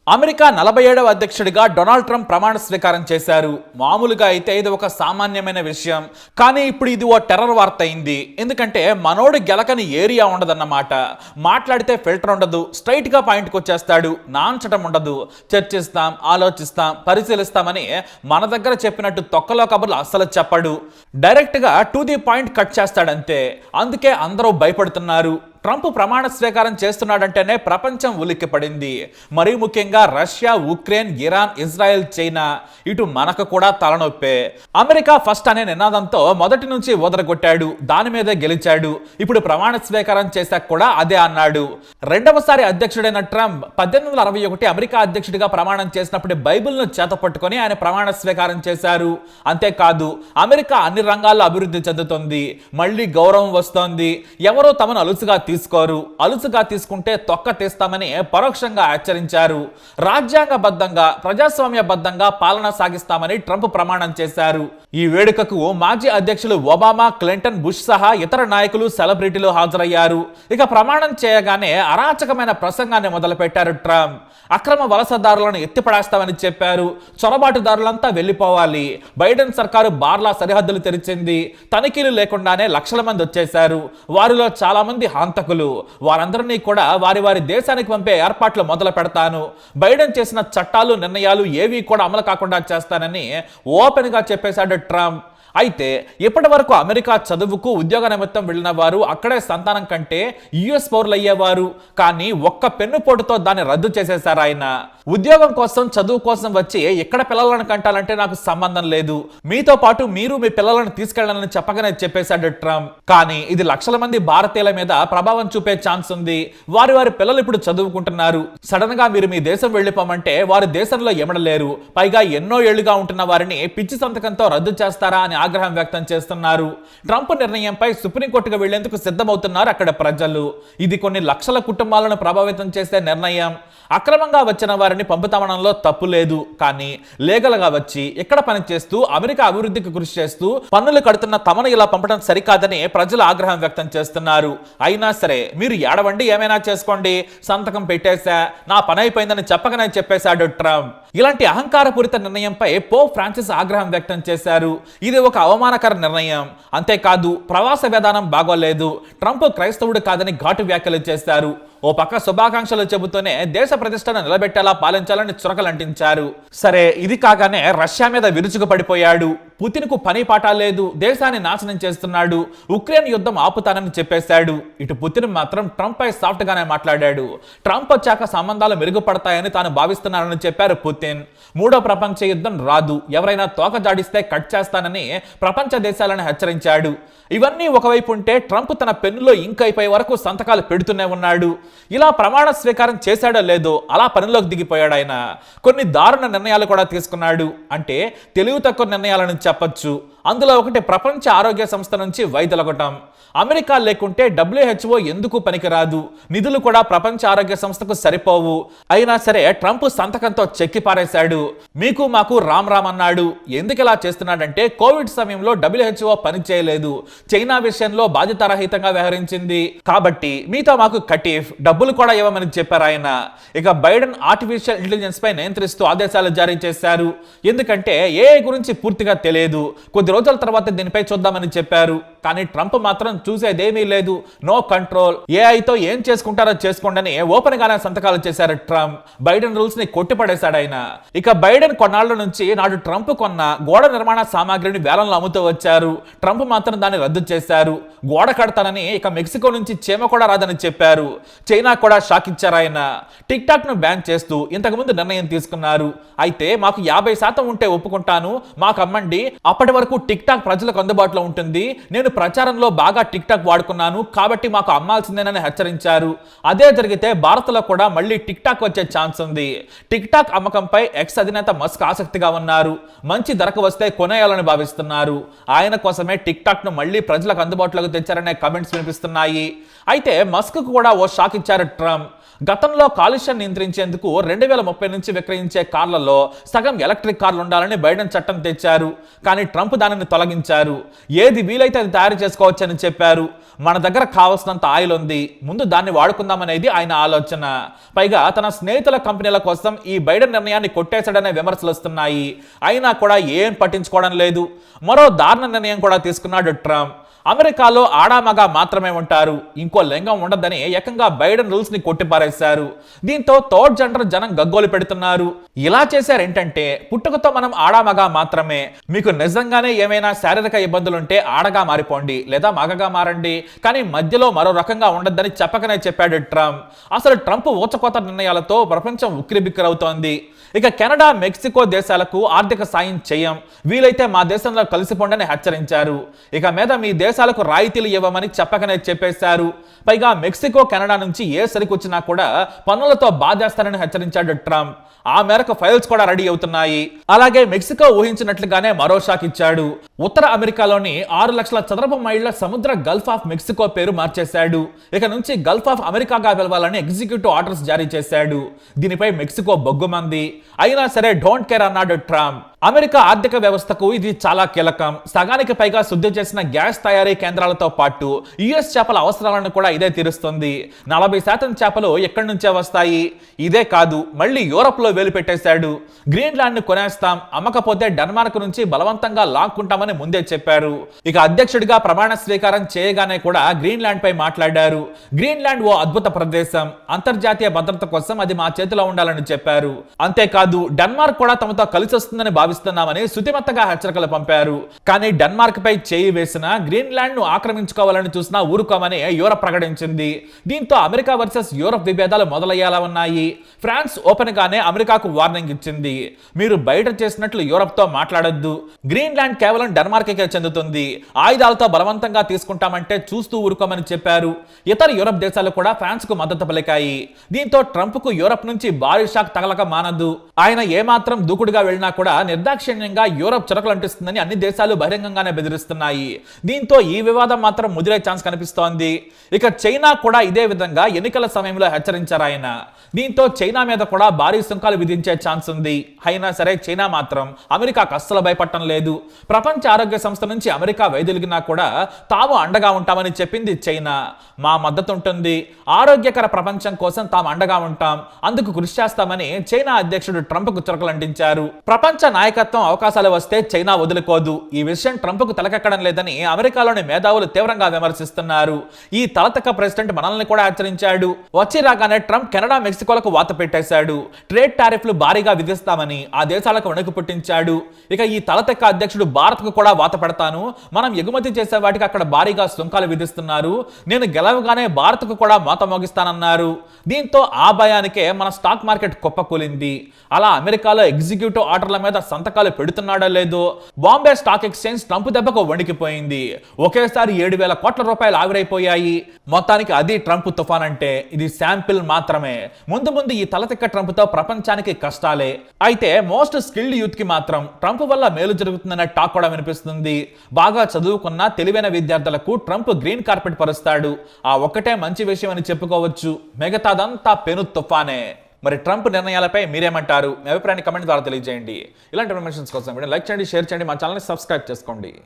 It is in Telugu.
అమెరికా 47వ అధ్యక్షుడిగా డొనాల్డ్ ట్రంప్ ప్రమాణ స్వీకారం చేశారు. మామూలుగా అయితే ఇది ఒక సామాన్యమైన విషయం, కానీ ఇప్పుడు ఇది ఓ టెర్రర్ వార్త అయింది. ఎందుకంటే మనోడు గెలకని ఏరియా ఉండదన్నమాట. మాట్లాడితే ఫిల్టర్ ఉండదు, స్ట్రైట్ గా పాయింట్కి వచ్చేస్తాడు, నాంచటం ఉండదు. చర్చిస్తాం, ఆలోచిస్తాం, పరిశీలిస్తామని మన దగ్గర చెప్పినట్టు తొక్కలో కబుర్లు అస్సలు చెప్పడు. డైరెక్ట్ గా టు ది పాయింట్ కట్ చేస్తాడంతే. అందుకే అందరూ భయపడుతున్నారు. ట్రంప్ ప్రమాణ స్వీకారం చేస్తున్నాడంటేనే ప్రపంచం ఉలిక్కిపడింది. మరీ ముఖ్యంగా Russia, Ukraine, Iran, Israel, China, ఇటు మనకు కూడా తలనొప్పే. అమెరికా ఫస్ట్ అనే నినాదంతో మొదటి నుంచి ఊదరగొట్టాడు, దాని మీదే గెలిచాడు. ఇప్పుడు ప్రమాణ స్వీకారం చేశాక కూడా అదే అన్నాడు. రెండవసారి అధ్యక్షుడైన ట్రంప్ 1861 అమెరికా అధ్యక్షుడిగా ప్రమాణం చేసినప్పుడు బైబిల్ను చేత పట్టుకొని ఆయన ప్రమాణ స్వీకారం చేశారు. అంతేకాదు, అమెరికా అన్ని రంగాల్లో అభివృద్ధి చెందుతుంది, మళ్ళీ గౌరవం వస్తోంది, ఎవరో తమను అలుసుగా తీసుకోరు, అలుసుగా తీసుకుంటే తొక్క తీస్తామని పరోక్షంగా హెచ్చరించారు. రాజ్యాంగబద్ధంగా, ప్రజాస్వామ్యబద్ధంగా పాలన సాగిస్తామని ట్రంప్ ప్రమాణం చేశారు. ఈ వేడుకకు మాజీ అధ్యక్షులు ఒబామా, క్లింటన్, బుష్ సహా ఇతర నాయకులు, సెలబ్రిటీలు హాజరయ్యారు. ఇక ప్రమాణం చేయగానే అరాచకమైన ప్రసంగాన్ని మొదలుపెట్టారు ట్రంప్. అక్రమ వలసదారులను ఎత్తిపడేస్తామని చెప్పారు. చొరబాటుదారులంతా వెళ్లిపోవాలి. బైడెన్ సర్కారు బార్లా సరిహద్దులు తెరిచింది. తనిఖీలు లేకుండానే లక్షల మంది వచ్చేశారు. వారిలో చాలా మంది హంతకులు. వారందరినీ కూడా వారి వారి దేశానికి పంపే ఏర్పాట్లు మొదలు పెడతాను. బైడెన్ చేసిన చట్టాలు, నిర్ణయాలు ఏవి కూడా అమలు కాకుండా చేస్తానని ఓపెన్ గా చెప్పేశాడు ట్రంప్. అయితే ఇప్పటి వరకు అమెరికా చదువుకు, ఉద్యోగ నిమిత్తం వెళ్ళిన వారు అక్కడే సంతానం కంటే యుఎస్ పౌరులు అయ్యేవారు. కానీ ఒక్క పెన్నుపోటుతో దాన్ని రద్దు చేసేశారు ఆయన. ఉద్యోగం కోసం, చదువు కోసం వచ్చి ఎక్కడ పిల్లలను కంటాలంటే నాకు సంబంధం లేదు, మీతో పాటు మీరు మీ పిల్లలను తీసుకెళ్లాలని చెప్పగానే చెప్పేశాడు ట్రంప్. కానీ ఇది లక్షల మంది భారతీయుల మీద ప్రభావం చూపే ఛాన్స్ ఉంది. వారి వారి పిల్లలు ఇప్పుడు చదువుకుంటున్నారు. సడన్ గా మీరు మీ దేశం వెళ్ళిపోమంటే వారి దేశంలో ఎమడలేరు. పైగా ఎన్నో ఏళ్లుగా ఉంటున్న వారిని పిచ్చి సంతకంతో రద్దు చేస్తారా అని ఆగ్రహం వ్యక్తం చేస్తున్నారు. ట్రంప్ నిర్ణయంపై సుప్రీంకోర్టుకు వెళ్లేందుకు సిద్ధమవుతున్నారు అక్కడ ప్రజలు. ఇది కొన్ని లక్షల కుటుంబాలను ప్రభావితం చేసే నిర్ణయం. అక్రమంగా వచ్చిన వారిని పంపుతామనడంలో తప్పు లేదు. కానీ లీగల్ గా వచ్చి ఇక్కడ పనిచేస్తూ అమెరికా అభివృద్ధికి కృషి చేస్తూ పన్నులు కడుతున్న తమను ఇలా పంపడం సరికాదని ప్రజలు ఆగ్రహం వ్యక్తం చేస్తున్నారు. అయినా సరే మీరు ఏడవండి, ఏమైనా చేసుకోండి, సంతకం పెట్టేశా, నా పని అయిపోయిందని చెప్పకనే చెప్పేశాడు ట్రంప్. ఇలాంటి అహంకారపూరిత నిర్ణయంపై పోప్ ఫ్రాన్సిస్ ఆగ్రహం వ్యక్తం చేశారు. ఇది ఒక అవమానకర నిర్ణయం. అంతేకాదు, ప్రవాస విధానం బాగోలేదు, ట్రంప్ క్రైస్తవుడు కాదని ఘాటు వ్యాఖ్యలు చేశారు. ఓ పక్క శుభాకాంక్షలు చెబుతూనే దేశ ప్రతిష్టను నిలబెట్టేలా పాలించాలని చురకలంటించారు. సరే, ఇది కాగానే రష్యా మీద విరుచుకు పడిపోయాడు. పుతిన్ కు పని పాట లేదు, దేశాన్ని నాశనం చేస్తున్నాడు, ఉక్రెయిన్ యుద్ధం ఆపుతానని చెప్పేశాడు. ఇటు పుతిన్ మాత్రం ట్రంప్ పై సాఫ్ట్ గానే మాట్లాడాడు. ట్రంప్ వచ్చాక సంబంధాలు మెరుగుపడతాయని తాను భావిస్తున్నానని చెప్పారు పుతిన్. మూడో ప్రపంచ యుద్ధం రాదు, ఎవరైనా తోక జాడిస్తే కట్ చేస్తానని ప్రపంచ దేశాలను హెచ్చరించాడు. ఇవన్నీ ఒకవైపు ఉంటే ట్రంప్ తన పెన్నులో ఇంక్ అయిపోయే వరకు సంతకాలు పెడుతూనే ఉన్నాడు. ఇలా ప్రమాణ స్వీకారం చేశాడో లేదో అలా పనిలోకి దిగిపోయాడు ఆయన. కొన్ని దారుణ నిర్ణయాలు కూడా తీసుకున్నాడు. అంటే తెలివి తక్కువ నిర్ణయాలను చెప్పొచ్చు. అందులో ఒకటి ప్రపంచ ఆరోగ్య సంస్థ నుంచి వైదొలగటం. అమెరికా లేకుంటే WHO ఎందుకు పనికిరాదు, నిధులు కూడా ప్రపంచ ఆరోగ్య సంస్థకు సరిపోవు. అయినా సరే ట్రంప్ సంతకంతో చెక్కి పారేశాడు. మీకు మాకు రామ్ రామ్ అన్నాడు. ఎందుకు ఇలా చేస్తున్నాడంటే కోవిడ్ సమయంలో WHO పని చేయలేదు, చైనా విషయంలో బాధ్యతారహితంగా వ్యవహరించింది, కాబట్టి మీతో మాకు కటీఫ్, డబ్బులు కూడా ఇవ్వమని చెప్పారు ఆయన. ఇక బైడెన్ ఆర్టిఫిషియల్ ఇంటెలిజెన్స్ పై నియంత్రిస్తూ ఆదేశాలు జారీ చేశారు. ఎందుకంటే AI గురించి పూర్తిగా తెలియదు, కొద్ది రోజుల తర్వాత దీనిపై చూద్దామని చెప్పారు. కానీ ట్రంప్ మాత్రం చూసేదేమీ లేదు, నో కంట్రోల్, ఏఐతో ఏం చేసుకుంటారో చేసుకోండి ఓపెన్ గానే సంతకాలు చేశారు ట్రంప్. బైడెన్ రూల్స్ ని కొట్టిపడేశాడు ఆయన. ఇక బైడెన్ కొన్నాళ్ల నుంచి నాడు ట్రంప్ కొన్న గోడ నిర్మాణ సామాగ్రిని వేలంలో అమ్ముతూ వచ్చారు. ట్రంప్ మాత్రం దాన్ని రద్దు చేశారు. గోడ కడతానని ఇక మెక్సికో నుంచి చీమ కూడా రాదని చెప్పారు. చైనా కూడా షాక్ ఇచ్చారు ఆయన. టిక్ టాక్ ను బ్యాన్ చేస్తూ ఇంతకుముందు నిర్ణయం తీసుకున్నారు. అయితే మాకు 50% ఉంటే ఒప్పుకుంటాను, మాకు అమ్మండి, అప్పటి వరకు టిక్ టాక్ ప్రజలకు అందుబాటులో ఉంటుంది, నేను ప్రచారంలో బాగా టిక్ టాక్ వాడుకున్నాను, కాబట్టి మాకు అమ్మాల్సిందేనని హెచ్చరించారు. అదే జరిగితే భారత్లో కూడా మళ్ళీ టిక్ టాక్ వచ్చే ఛాన్స్ ఉంది. టిక్ టాక్ అమ్మకంపై ఎక్స్ అధినేత మస్క్ ఆసక్తిగా ఉన్నారు. మంచి ధరకు వస్తే కొనేయాలని భావిస్తున్నారు. ఆయన కోసమే టిక్ టాక్ ను మళ్ళీ ప్రజలకు అందుబాటులోకి తెచ్చారనే కమెంట్స్ వినిపిస్తున్నాయి. అయితే మస్క్ కూడా ఓ షాక్ ఇచ్చారు ట్రంప్. గతంలో కాలుష్యం నియంత్రించేందుకు 2030 నుంచి విక్రయించే కార్లలో సగం ఎలక్ట్రిక్ కార్లు ఉండాలని బైడెన్ చట్టం తెచ్చారు. కానీ ట్రంప్ దానిని తొలగించారు. ఏది వీలైతే అది తయారు చేసుకోవచ్చని చెప్పారు. మన దగ్గర కావాల్సినంత ఆయిల్ ఉంది, ముందు దాన్ని వాడుకుందామనేది ఆయన ఆలోచన. పైగా తన స్నేహితుల కంపెనీల కోసం ఈ బైడెన్ నిర్ణయాన్ని కొట్టేశాడనే విమర్శలు వస్తున్నాయి. అయినా కూడా ఏం పట్టించుకోవడం లేదు. మరో దారుణ నిర్ణయం కూడా తీసుకున్నాడు ట్రంప్. అమెరికాలో ఆడామగా మాత్రమే ఉంటారు, ఇంకో లింగం ఉండదని ఏకంగా బైడెన్ రూల్స్ ని కొట్టిపారేశారు. దీంతో థర్డ్ జెండర్ జనం గగ్గోలు పెడుతున్నారు. ఇలా చేశారేంటంటే, పుట్టుకతో మనం ఆడామగా మాత్రమే, మీకు నిజంగానే ఏమైనా శారీరక ఇబ్బందులుంటే ఆడగా మారిపోండి లేదా మగగా మారండి, కానీ మధ్యలో మరో రకంగా ఉండొద్దని చెప్పకనే చెప్పాడు ట్రంప్. అసలు ట్రంప్ ఊచకోత నిర్ణయాలతో ప్రపంచం ఉక్కిరిబిక్కిరవుతోంది. ఇక కెనడా, మెక్సికో దేశాలకు ఆర్థిక సాయం చేయం, వీలైతే మా దేశంలో కలిసిపోండని హెచ్చరించారు. ఇక మీద మీ దేశాలకు రాయితీలు ఇవ్వమని చెప్పకనే చెప్పేశారు. పైగా మెక్సికో, కెనడా నుంచి ఏ సరుకు వచ్చినా కూడా పన్నులతో బాధేస్తారని హెచ్చరించాడు ట్రంప్. ఆ మేరకు ఫైల్స్ కూడా రెడీ అవుతున్నాయి. అలాగే మెక్సికో ఊహించినట్లుగానే మరో షాక్ ఇచ్చాడు. ఉత్తర అమెరికాలోని 6 లక్షల చదరపు మైళ్ళ సముద్ర గల్ఫ్ ఆఫ్ మెక్సికో పేరు మార్చేశాడు. ఇక నుంచి గల్ఫ్ ఆఫ్ అమెరికాగా పిలవాలని ఎగ్జిక్యూటివ్ ఆర్డర్స్ జారీ చేశాడు. దీనిపై మెక్సికో బొగ్గుమంది. అయినా సరే డోంట్ కేర్ అన్నాడు ట్రంప్. అమెరికా ఆర్థిక వ్యవస్థకు ఇది చాలా కీలకం. సగానికి పైగా శుద్ధి చేసిన గ్యాస్ తయారీ కేంద్రాలతో పాటు యుఎస్ చేపల అవసరాలను కూడా ఇదే తీరుస్తుంది. 40% చేపలు ఎక్కడి నుంచే వస్తాయి. ఇదే కాదు, మళ్ళీ యూరోప్ లో వేలు పెట్టేశాడు. గ్రీన్లాండ్ ను కొనేస్తాం, అమ్మకపోతే డెన్మార్క్ నుంచి బలవంతంగా లాక్కుంటామని ముందే చెప్పారు. ఇక అధ్యక్షుడిగా ప్రమాణ స్వీకారం చేయగానే కూడా గ్రీన్లాండ్ పై మాట్లాడారు. గ్రీన్లాండ్ ఓ అద్భుత ప్రదేశం, అంతర్జాతీయ భద్రత కోసం అది మా చేతిలో ఉండాలని చెప్పారు. అంతేకాదు డెన్మార్క్ కూడా తమతో కలిసి వస్తుందని భావిస్తున్నామని శుతిమెత్తగా హెచ్చరికలు పంపారు. కానీ డెన్మార్క్ పై చేయి వేసిన గ్రీన్లాండ్ ను ఆక్రమించుకోవాలని చూసినా ఊరుకోమని యూరప్ ప్రకటించింది. దీంతో అమెరికా వర్సెస్ యూరప్ విభేదాలు మొదలయ్యేలా ఉన్నాయి. ఫ్రాన్స్ ఓపెన్ గానే అమెరికాకు వార్నింగ్ ఇచ్చింది. మీరు బయట చేసినట్లు యూరప్ తో మాట్లాడొద్దు, గ్రీన్లాండ్ కేవలం డెన్మార్క్ కే చెందుతుంది, ఆయుధాలతో బలవంతంగా తీసుకుంటామంటే చూస్తూ ఊరుకోమని చెప్పారు. ఇతర యూరప్ దేశాలు కూడా ఫ్రాన్స్ కు మద్దతు పలికాయి. దీంతో ట్రంప్ కు యూరప్ నుంచి భారీ షాక్ తగలక మానదు. ఆయన ఏమాత్రం దూకుడుగా వెళ్ళినా కూడా నిర్దాక్షిణ్యంగా యూరప్ చురకలు అంటిస్తుందని అన్ని దేశాలు బహిరంగంగానే బెదిరిస్తున్నాయి. దీంతో ఈ వివాదం మాత్రం ముదిరే ఛాన్స్ కనిపిస్తోంది. ఇక చైనా కూడా ఇదే విధంగా ఎన్నికల సమయంలో హెచ్చరించారు ఆయన. దీంతో చైనా మీద కూడా భారీ సుంకాలు విధించే ఛాన్స్ ఉంది. అయినా సరే చైనా మాత్రం అమెరికాకు అస్సలు భయపడటం లేదు. ప్రపంచ ఆరోగ్య సంస్థ నుంచి అమెరికా వైదొలిగినా కూడా తాము అండగా ఉంటామని చెప్పింది చైనా. మా మద్దతు ఉంటుంది, ఆరోగ్యకర ప్రపంచం కోసం తాము అండగా ఉంటాం, అందుకు కృషి చేస్తామని చైనా అధ్యక్షుడు ట్రంప్ కు చురకలు అంటించారు. ప్రపంచ నాయకత్వం అవకాశాలు వస్తే చైనా వదులుకోదు. ఈ విషయం ట్రంప్ కు తలకెక్కడం లేదని అమెరికాలోని మేధావులు తీవ్రంగా విమర్శిస్తున్నారు. ఈ తలతక్క ప్రెసిడెంట్ మనల్ని కూడా హెచ్చరించాడు. వచ్చి రాగానే ట్రంప్ కెనడా, మెక్సికోలకు వాత పెట్టేశాడు. ట్రేడ్ టారిఫ్లు భారీగా విధిస్తామని ఆ దేశాలకు వణుకు పుట్టించాడు. ఇక ఈ తలతక్క అధ్యక్షుడు భారత్ కు కూడా వాత పెడతాను, మనం ఎగుమతి చేసే వాటికి అక్కడ భారీగా సుంకాలు విధిస్తున్నారు, నేను గెలవగానే భారత్ కు కూడా మోత మోగిస్తానన్నారు. దీంతో ఆ భయానికే మన స్టాక్ మార్కెట్ కుప్పకూలింది. అలా అమెరికాలో ఎగ్జిక్యూటివ్ ఆర్డర్ల మీద సంతకాలు పెడుతున్నాడో లేదో బాంబే స్టాక్ ఎక్స్చేంజ్ ట్రంప్ దెబ్బకు వణికిపోయింది. ఒకేసారి 7,000 కోట్ల రూపాయలు ఆవిరైపోయాయి. మొత్తానికి అది ట్రంప్ తుఫాన్ అంటే ఇది శాంపిల్ మాత్రమే. ముందు ముందు ఈ తలతిక్క ట్రంప్ తో ప్రపంచానికి కష్టాలే. అయితే మోస్ట్ స్కిల్డ్ యూత్ కి మాత్రం ట్రంప్ వల్ల మేలు జరుగుతుందనే టాక్ కూడా వినిపిస్తుంది. బాగా చదువుకున్న తెలివైన విద్యార్థులకు ట్రంప్ గ్రీన్ కార్పెట్ పరుస్తాడు. ఆ ఒక్కటే మంచి విషయం అని చెప్పుకోవచ్చు, మిగతాదంతా పెను తుఫానే. మరి ట్రంప్ నిర్ణయాలపై మీరేమంటారు? మీ అభిప్రాయాన్ని కమెంట్ ద్వారా తెలియజేయండి. ఇలాంటి ఇన్ఫర్మేషన్స్ కోసం లైక్ చేయండి, షేర్ చేయండి, మా ఛానల్ని సబ్స్క్రైబ్ చేసుకోండి.